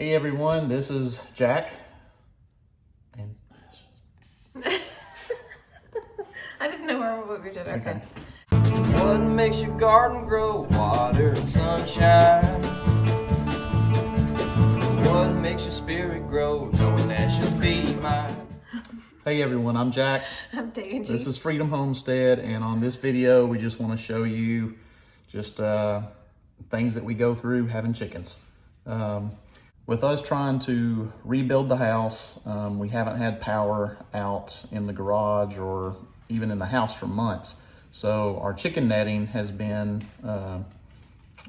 Hey everyone, this is Jack. And I didn't know what we were doing. Okay. What makes your garden grow? Water and sunshine. What makes your spirit grow? Knowing that she'll be mine. hey everyone, I'm Jack. I'm Dangy. This is Freedom Homestead, and on this video, we just want to show you just things that we go through having chickens. With us trying to rebuild the house, we haven't had power out in the garage or even in the house for months. So our chicken netting has been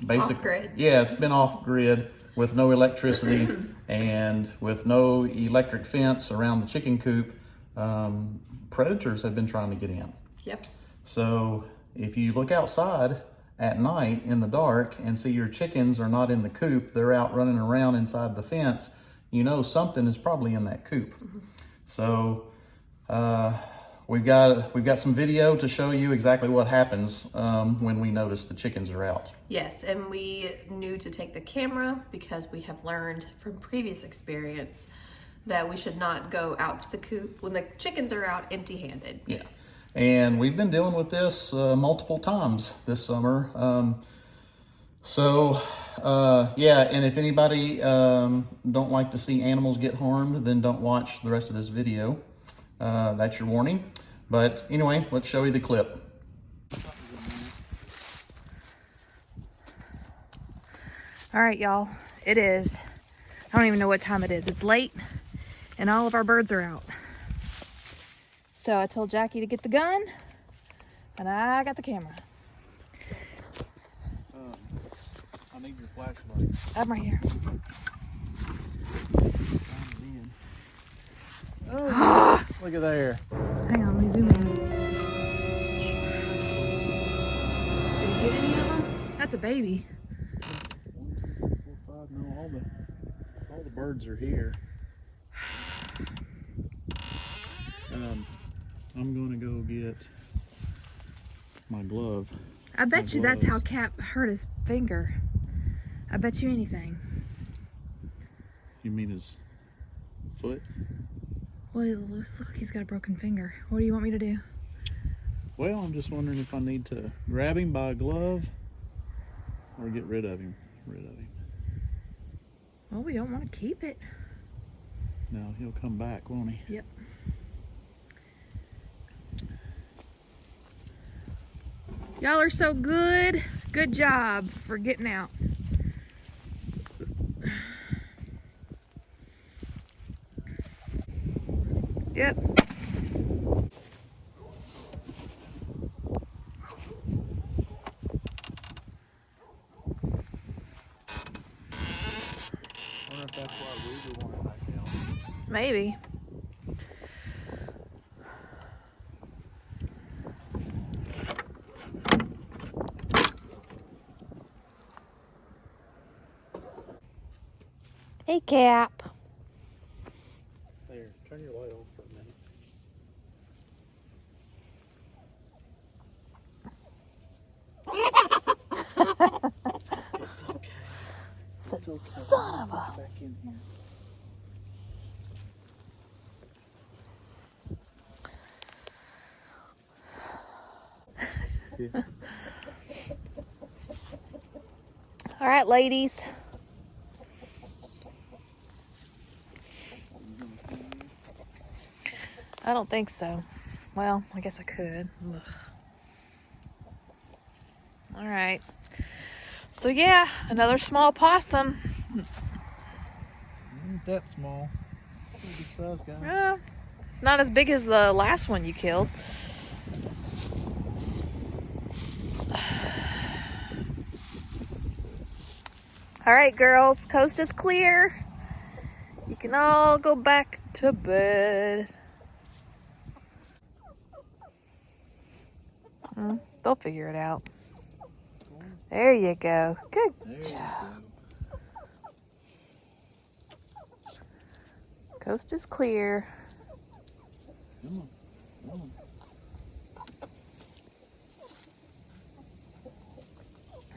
basically off-grid. Yeah, it's been off grid with no electricity and with no electric fence around the chicken coop. Predators have been trying to get in. Yep. So if you look outside at night in the dark and see your chickens are not in the coop, they're out running around inside the fence, you know something is probably in that coop. So we've got some video to show you exactly what happens when we notice the chickens are out. Yes, and we knew to take the camera because we have learned from previous experience that we should not go out to the coop when the chickens are out empty-handed. Yeah. And we've been dealing with this multiple times this summer. Yeah, and if anybody don't like to see animals get harmed, then don't watch the rest of this video. That's your warning. But anyway, let's show you the clip. All right, y'all, it is, I don't even know what time it is. It's late and all of our birds are out. So I told Jackie to get the gun, and I got the camera. I need your flashlight. I'm right here. Oh, look at there. Hang on, let me zoom in. Did you get any of them? That's a baby. 1, 2, 3, 4, 5. No, all the birds are here. I'm gonna go get my glove. I bet you that's how Cap hurt his finger. I bet you anything. You mean his foot? Well, it looks like he's got a broken finger. What do you want me to do? Well, I'm just wondering if I need to grab him by a glove or get rid of him. Well, we don't want to keep it. No, he'll come back, won't he? Yep. Y'all are so good. Good job for getting out. Yep. I wonder if that's why we want it back down. Maybe. Hey, Cap. There, turn your light on for a minute. It's okay. It's okay. Son of a... Back in here. Yeah. All right, ladies. I don't think so. Well, I guess I could. Ugh. All right. So yeah, another small possum. Ain't that small. Pretty good size guy. It's not as big as the last one you killed. All right, girls, coast is clear. You can all go back to bed. They'll figure it out. There you go. Good job. Coast is clear. Come on. Come on.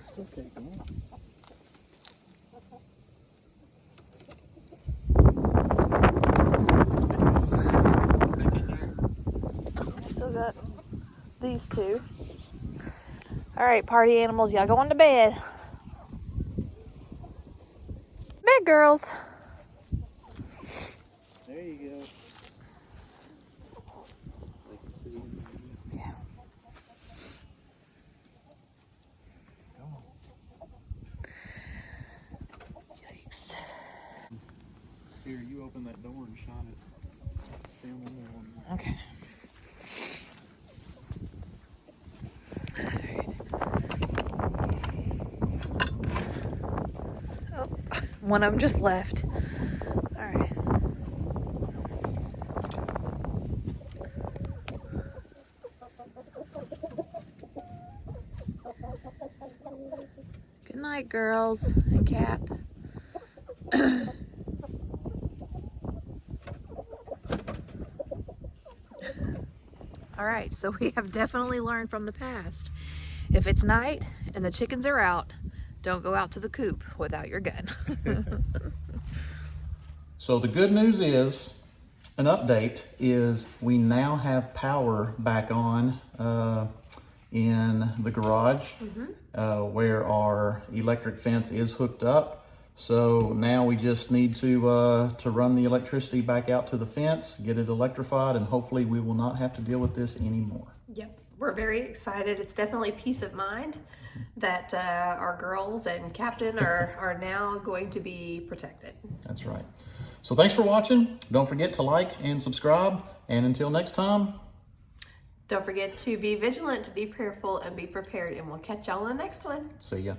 It's okay. Come on. got these two. All right, party animals, y'all going to bed. Bed girls. There you go. They can see you. Yeah. Come on. Yikes. Here, you open that door and shine it. See 'em on there one more. Okay. Oh, one of them just left. All right. Good night, girls and Cap. All right, so we have definitely learned from the past. If it's night and the chickens are out, don't go out to the coop without your gun. So the good news is, an update is we now have power back on in the garage where our electric fence is hooked up. So now we just need to run the electricity back out to the fence, get it electrified, and hopefully we will not have to deal with this anymore. Yep, we're very excited. It's definitely peace of mind that our girls and Captain are now going to be protected. That's right. So thanks for watching. Don't forget to like and subscribe. And until next time, Don't forget to be vigilant, to be prayerful, and be prepared. And we'll catch y'all in the next one. see ya.